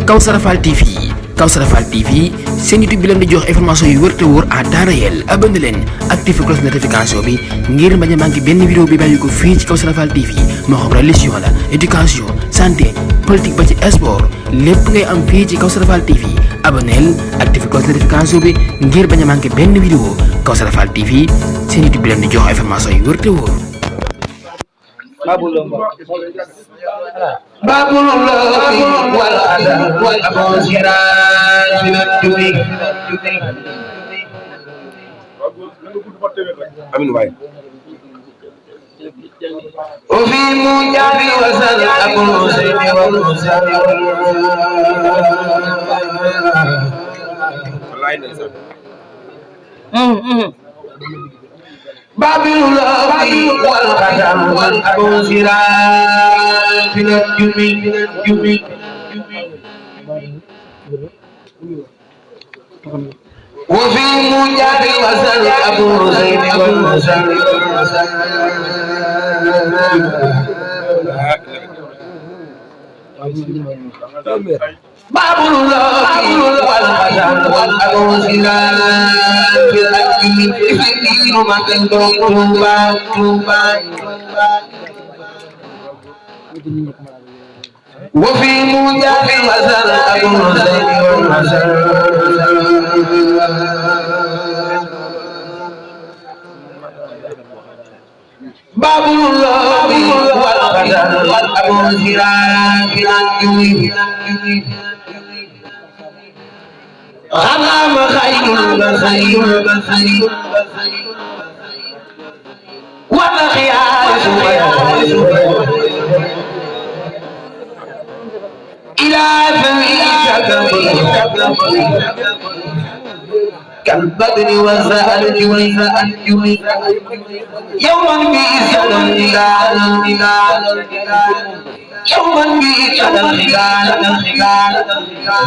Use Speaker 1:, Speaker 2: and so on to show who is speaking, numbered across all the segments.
Speaker 1: Kawsara Fall TV Kawsara Fall TV seen YouTube bi leen di jox information yu wër te wóor à temps réel abonné leen activé cloche notification bi ngir bañ a manqué benn vidéo bi bàyyi ko fii ci Kawsara Fall TV moo xam religion la éducation santé politique ba ci sport lépp ngay am fii ci Kawsara Fall TV abonneel activé cloche notification bi ngir bañ a manqué benn vidéo Kawsara Fall TV seen YouTube bi leen di jox information yu wër te wóor.
Speaker 2: باب الله والأدب والأبوزيرات من الدنيا وفي موجب وزن أبو الحسين والحسين باب الله والقدم والأبوزيرات من الدنيا وفي موجب وزن أبو الحسين والحسين باب الله والقدم والأبوزيرات في الدين مكان توبا وفي موجب وزن أبو الحسين والحسين باب الله والقدر والأبوزيرات في الدنيا غنم خير البخير والخيار إلى ثميك كالبدر وزاء الجوي يوما بإذن الهلال يوما بإذن الهلال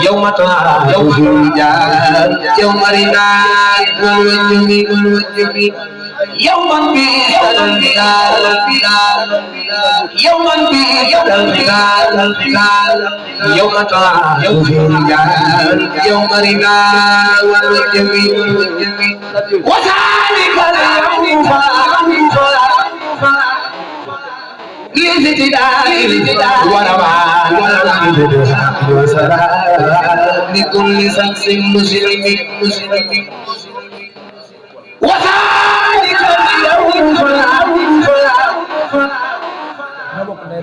Speaker 2: يوم ترى الرجال يوم رناء والوجه يوما بإذن الهلال يوما بإذن الهلال يوم ترى الرجال يوم رناء والوجه وذلك اليوم لزداد ورمان وسلام لكل شخص مسلم وذلك اليوم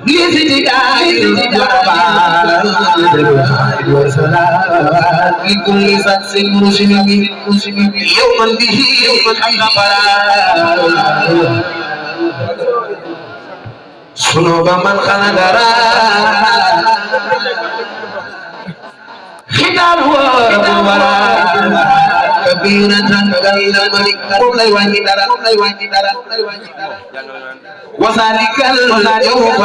Speaker 2: لزداد ورمان وسلام لكل شخص مسلم يوما به سنوب من خندرا خدار ورا كبيرة غير ملك لا يواني دارا وذلك اليوم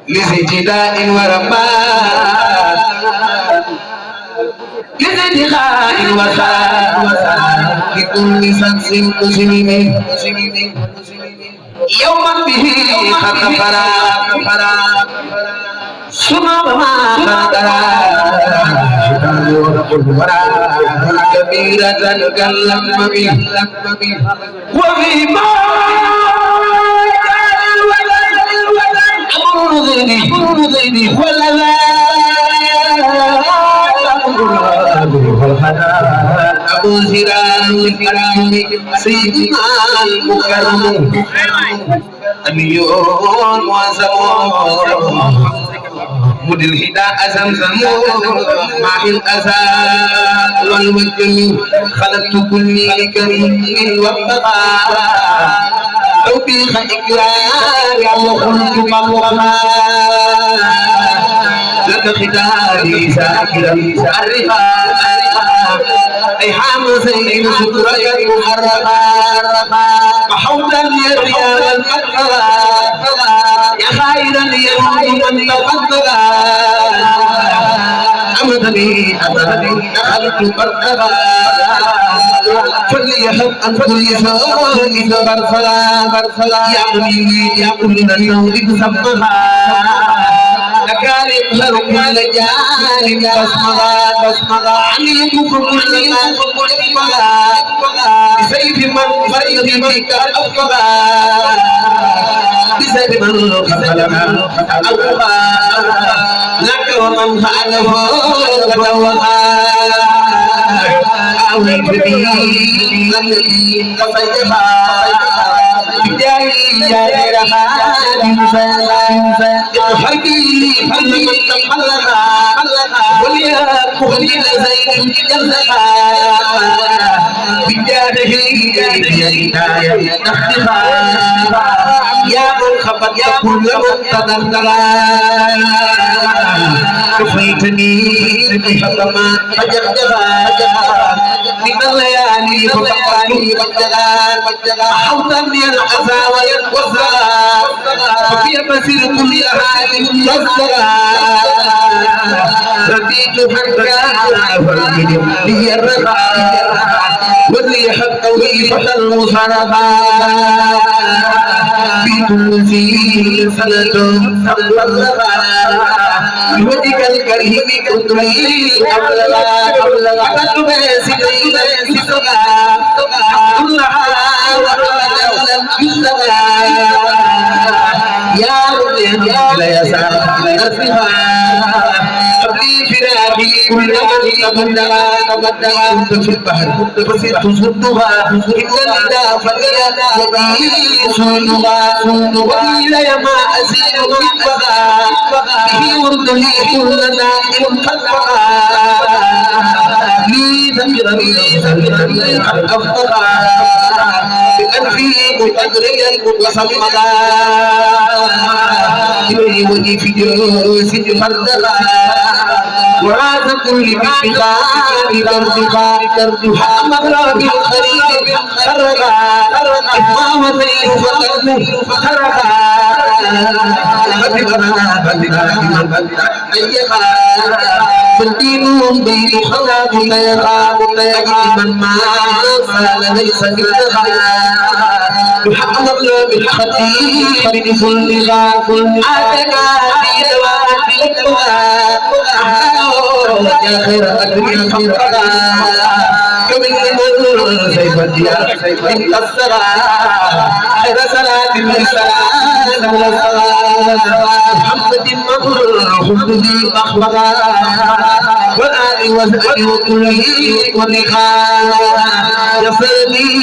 Speaker 2: لزجداء ورمان لزدخاء وسان لكل شخص مسلم يوما به خطفرا سنب ما خطرا كبيرة كاللم به وفي ما أمر ولا أبو زرار سيدنا المكرم أميون وزمون مد الهدى زمزم مع الأذى والوجم خلقت كل كريم وابتغى توبيخ إكرام وخلت مقرما لك ختامي ساكرا عرفا أي حامسين شكرا محرقا وحولا للريال المكرا يا خيرا يوم من تفضلا أمدني دخلت برقبا فليحب أن كل شيء برفلا يا كل النور سمها لكارك لكم لجانب بسمغا عليكم كل ما بسيف من بك أفقا بسيف من خلقا أفقا لك ومن فعله فتوقا أولي به الذي قصيدها بداية حبيبي فلمن تخلها وليكن زين جلها بدايه بداية نخلها يا من خبت كل من تدخلا كفيتني حكما فجدها من الليالي فقالي بجدا حوضا ينعزى وينوزغا ففي مسير كل هذه يزغا رديت حقا فالجد لي الرغا واللي حق ويفح المصرفا في كل ذي سنة سبلغا بوجهك الكريم كتبي قبل أقل بسيطي سقا كلها وحمدا يسقا يا رب لا يسعى نفسها قبلي فراقي كل من تبدلا كنت في البحر فسرت صدها إن الندى فليا وبي صدها وإلي ما أزيد من بغى به ورده كل نائم قد بغى لي ذكرني قد أفضغى بأنفي متأجريا وصمغى إلي وجي في جوز فردغى وراث كل بشغال ترجها مغرب الخريب خرقا ما وزيه خرقا فالدين بين خلاق لا يخاف من ما فعل ليس منها يحقق بالخطيب من كل غاف عادك في دوام يا خير الدنيا خلقها كمن سيف الديار من الصلاة خير صلاة من محمد خبزي أخبرا والآل وزأل وكله ونخاء يصلي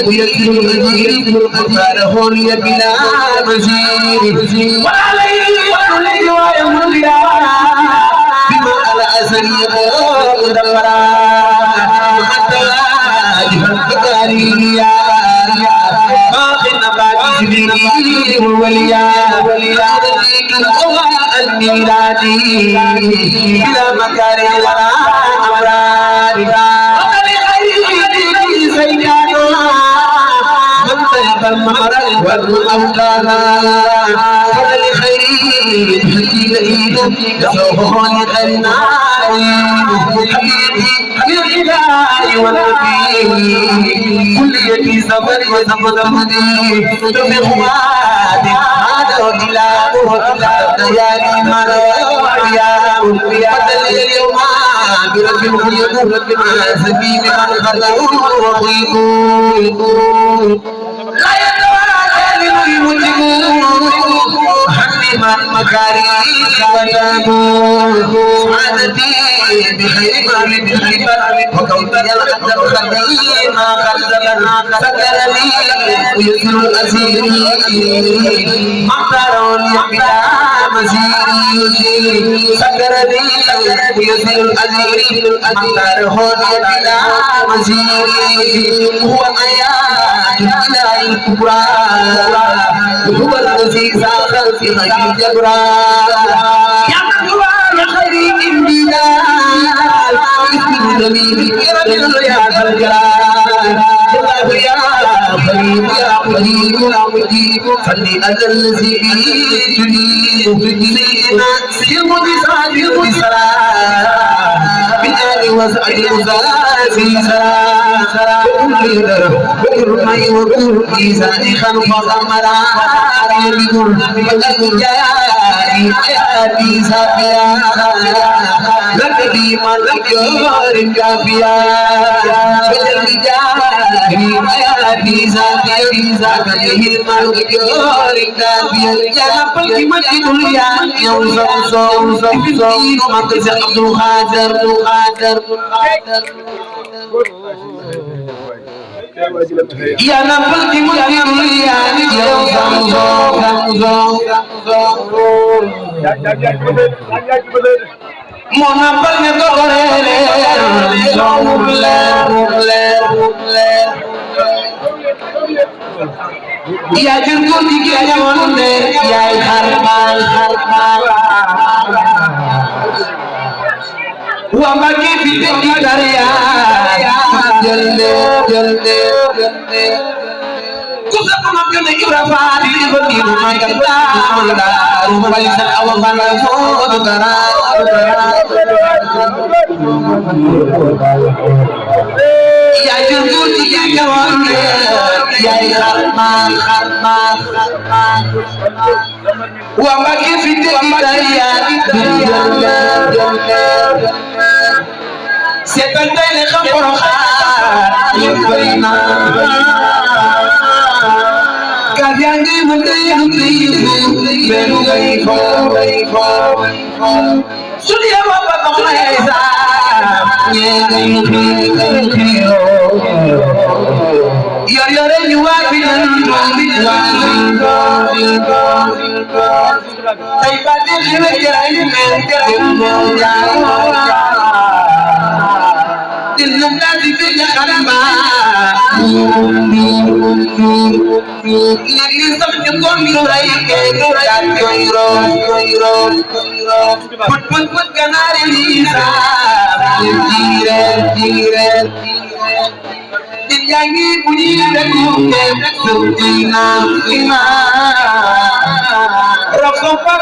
Speaker 2: ويكفي الأجير وفاله لي بلا مزيد وعليه وعليه ويمر بما على أسري مدبرا حتى جهد بكاريا باقنا باقي سبيلي والوليا ذلك القضاء الميلادي بلا مكاره ولا أمرار وقال خيري سيدانا من طيب المعرض والأوطانا وقال خيري حكي يصوفون حبيبي الإله والنبي كليتي سفر وسفدمني تفي خواتي هذا إله الليالي مريا بدل اليوم برب الخلق سبيل من خلقه وخيقه لا يتوالى للمجموع من مكاري ونامو سعادتي بخير ما من الحبر وكوثر القدر خلقي ما خلقنا سكرني ويسر الأسير مختارون يبدا مزيد سكرني ويسر الأسير مختارون يبدا مزيد هو آيات الإله الكبرى هو الذي ساخر في غير الجبرى يا من خير امتداد اسم جميل كرم يا ذا الجلال يا خير يا قريب يا مجيب صل على الذي تجيب سيدنا سيد صادق الصلاه بالآل وسعد المزازي سرا بكر ماي وكل إيزاني خلف أمرا يبدو بدل جاري حياتي سافيا لك ديما لك يور كافيا بدل جاري حياتي سافيا بدل مالك يور كافيا يا بلكي مجد يا يوم زوم مكس عبد القادر يا نبل دي مجد يا يوم زوم مونا بلنے تو کرے يا جنكو دي يا جوان يا خربال وما كيف تجي دريا جلدي كوسا كما كنا يرفع دي بدي ما يكتا روح بالي سأو فانا فوق ترى يا جنكو دي يا جوان يا خربال وما كيف تجي دريا سيبنتي لخبر خار يبرينا كافيانجي مدي بينو غيفو سوريا بابا كمايزا يور نيوابين تايبادي خيري من النادي في خرما لكن سمعكم يوريك يورو put canari lisa tire dinyangi bunyi lagunya sutina lima rakopat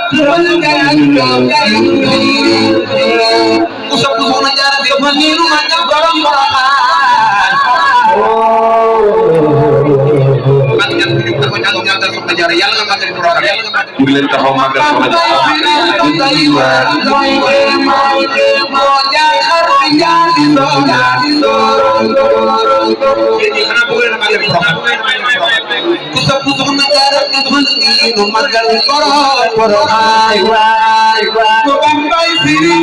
Speaker 2: usap-usap negara dia meniru macam barang-barangan kan hidup tahun yang akan mengajar yang akan diprogram
Speaker 3: Jubilee taxaw magal
Speaker 2: pusat-pusat negara itu magal koro hai sampai sini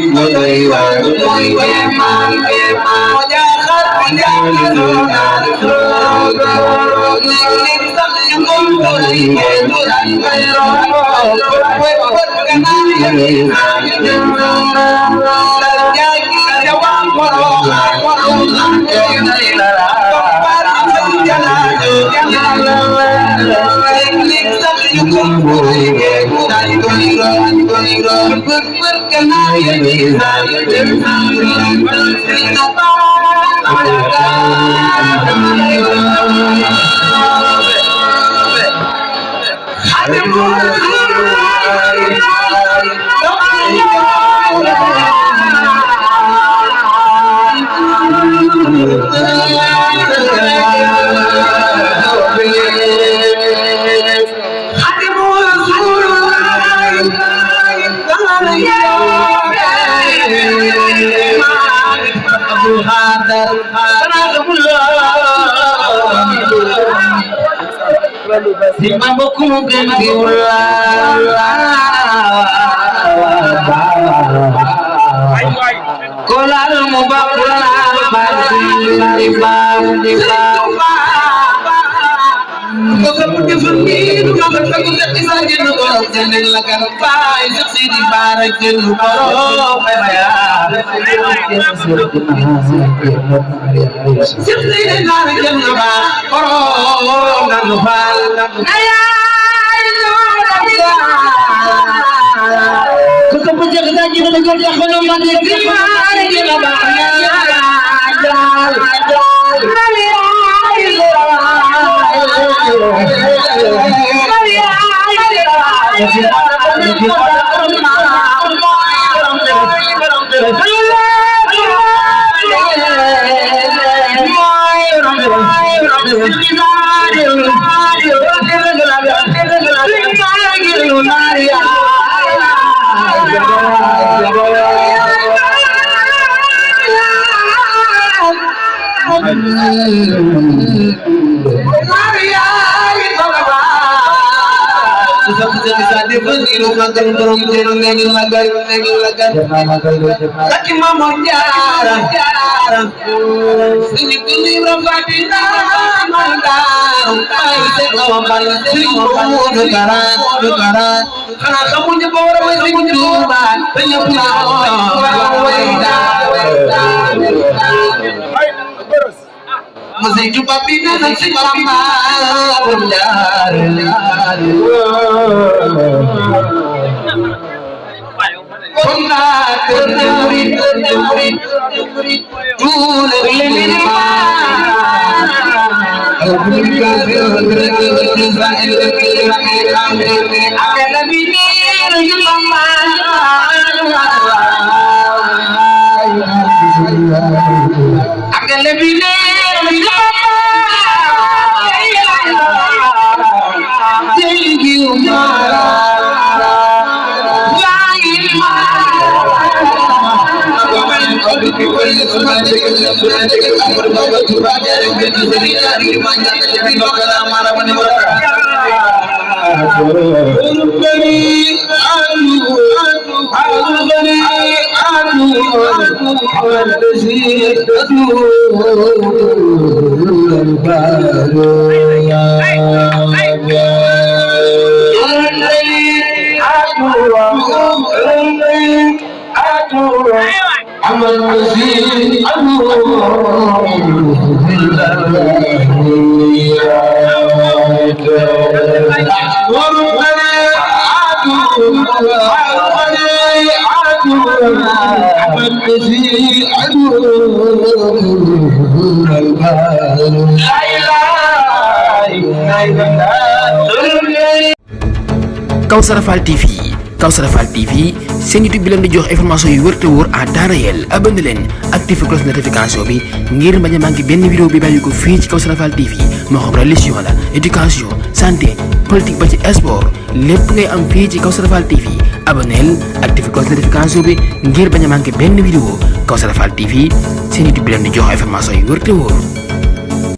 Speaker 2: Kolal mubakula seperti sendiri kabar bagus yang bisa jenuh kalau jangan lakukan baik seperti barat jenuh kalau seperti barat jenuh kalau dan hal kekepuncak kita juga dengan penumpang di mana kita bahagia Masih jumpa bina nasi mama benar. Pernah terjuri
Speaker 1: Kawsara Fall TV Kawsara Fall TV seen YouTube bi leen di jox information yu wër te wóor à temps réel abonné leen activé cloche notification bi ngir bañ a manqué benn vidéo bi bàyyi ko fii ci Kawsara Fall TV moo xam religion la éducation santé politique ba ci sport lépp ngay am fii ci Kawsara Fall TV abonneel activé cloche notification bi ngir bañ a manqué benn vidéo Kawsara Fall TV seen YouTube bi leen di jox information yu wër te wóor.